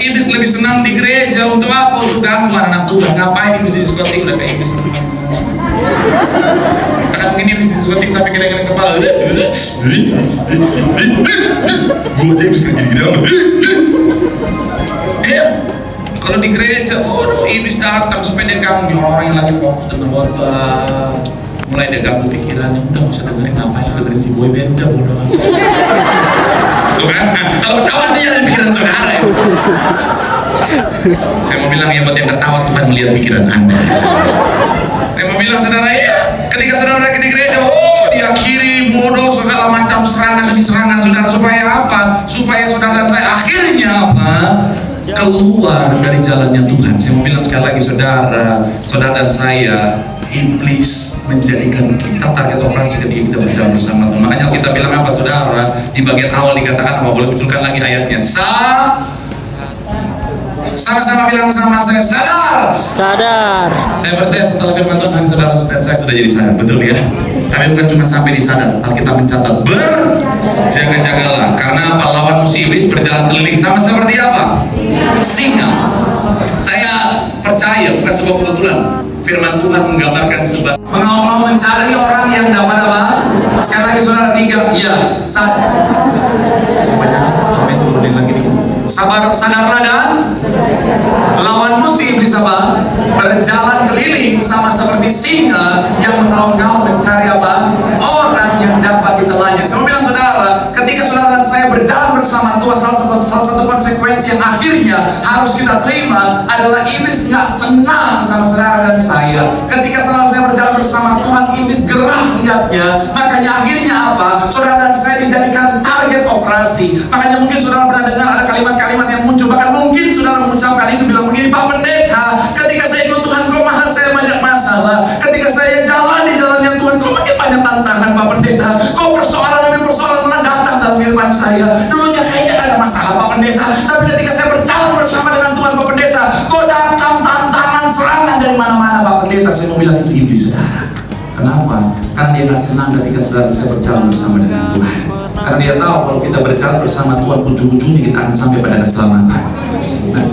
Iblis lebih senang di gereja untuk apa? Untuk ganggu anak Tuhan. Ngapain iblis di diskotik? Udah kayak iblis. Karena mungkin iblis di diskotik sampai geleng-geleng kepala. Gue aja iblis gini-gini. Kalau di gereja, iblis datang supaya dia ganggu orang yang lagi fokus dengan khotbah. Mulai dia ganggu pikirannya, udah gak usah dengerin, ngapain dengerin si boyband, udah bodoh. Tuh kan? Kalau ketawa dia ada pikiran saudara ya. Saya mau bilang ya, buat yang ketawa Tuhan melihat pikiran Anda. Saya mau bilang saudara ya, ketika saudara di gereja, diakhiri bodoh segala macam serangan demi serangan saudara, supaya apa? Supaya saudara saya akhirnya apa? Keluar dari jalannya Tuhan. Saya mau bilang sekali lagi saudara dan saya, iblis menjadikan kita target operasi ketika kita berjalan bersama Tuhan. Makanya kita bilang apa saudara? Di bagian awal dikatakan apa? Boleh munculkan lagi ayatnya. Sama-sama bilang sama saya, sadar. Saya percaya setelah firman Tuhan saudara saya sudah jadi sadar, betul ya? Tapi bukan cuma sampai di sadar. Alkitab mencatat berjaga-jagalah, karena apa? Lawan musuh iblis berjalan keliling sama seperti apa? Singa. Saya percaya bukan sebuah kebetulan. Firman Tuhan menggambarkan sebuah mau mencari orang yang dapat apa? Sekali lagi saudara, 3, ya, sadar. Sampai turunin lagi nih. Sadarlah dan lawan musuh iblis apa? Berjalan keliling sama seperti singa yang mengaum-ngaum mencari apa? Orang yang dapat ditelannya. Saya mau bilang saudara, ketika saudara dan saya berjalan bersama Tuhan, salah satu konsekuensi yang akhirnya harus kita terima adalah iblis nggak senang sama saudara dan saya. Ketika saudara saya berjalan bersama Tuhan, iblis gerah lihatnya. Makanya akhirnya apa? Saudara dan saya dijadikan target operasi. Makanya mungkin saudara pernah dengar ada kalimat-kalimat yang muncul, bahkan mungkin saudara mengucapkan itu, bilang begini, Pak Pendeta, ketika saya ikut Tuhan kok malah saya banyak masalah, ketika saya jalan di jalannya Tuhan kok makin banyak tantangan Pak Pendeta, kok persoalan demi persoalan malah datang dalam kehidupan saya. Dulunya kayaknya gak ada masalah Pak Pendeta, tapi ketika saya berjalan bersama dengan Tuhan Pak Pendeta, kok datang tantangan, serangan dari mana-mana Pak Pendeta. Saya mau bilang itu iblis saudara. Kenapa? Karena dia gak senang ketika saudara saya berjalan bersama dengan Tuhan. Karena dia tahu kalau kita berjalan bersama Tuhan, ujung-ujungnya kita akan sampai pada keselamatan. Nah,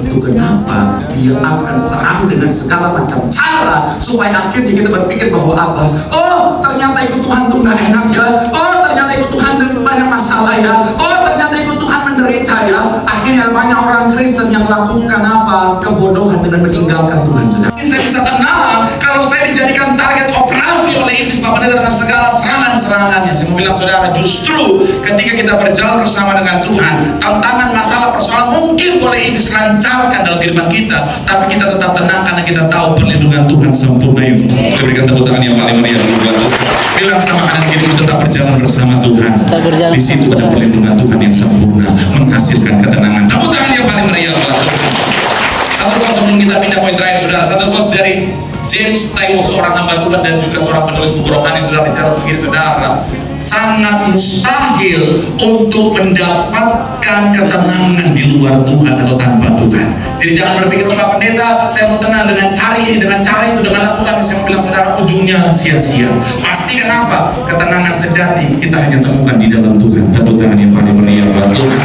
itu kenapa dia akan serang dengan segala macam cara supaya akhirnya kita berpikir bahwa apa? Oh, ternyata ikut Tuhan tuh nggak enak ya. Oh, ternyata ikut Tuhan banyak masalah ya. Oh, ternyata ikut Tuhan menderita ya. Akhirnya banyak orang Kristen yang melakukan apa? Kebodohan dengan meninggalkan Tuhan. Saya bisa tenang kalau saya dijadikan target operasi oleh iblis Pak Pendeta dengan segala serangan-serangannya. Saya mau bilang saudara, justru ketika kita berjalan bersama dengan Tuhan, tantangan, masalah, persoalan mungkin boleh iblis lancarkan dalam kehidupan kita, tapi kita tetap tenang karena kita tahu perlindungan Tuhan sempurna. Boleh berikan tepuk tangan yang paling meriah dulu. Bilang sama kanan kiri, tetap berjalan bersama Tuhan. Di situ ada perlindungan Tuhan yang sempurna, menghasilkan ketenangan. Tepuk tangan yang paling meriah buat Tuhan. Satu kos sebelum kita pindah poin terakhir saudara, satu kos dari James Taylor, seorang hamba Tuhan dan juga seorang penulis buku rohani, saudara, bicara begini saudara, sangat mustahil untuk mendapatkan ketenangan di luar Tuhan atau tanpa Tuhan. Jadi jangan berpikir, Pak Pendeta, saya mau tenang dengan cara ini, dengan cara itu, dengan lakukan. Saya mau bilang saudara, ujungnya sia-sia. Pasti kenapa? Ketenangan sejati kita hanya temukan di dalam Tuhan. Tepuk tangan yang paling meriah buat Tuhan.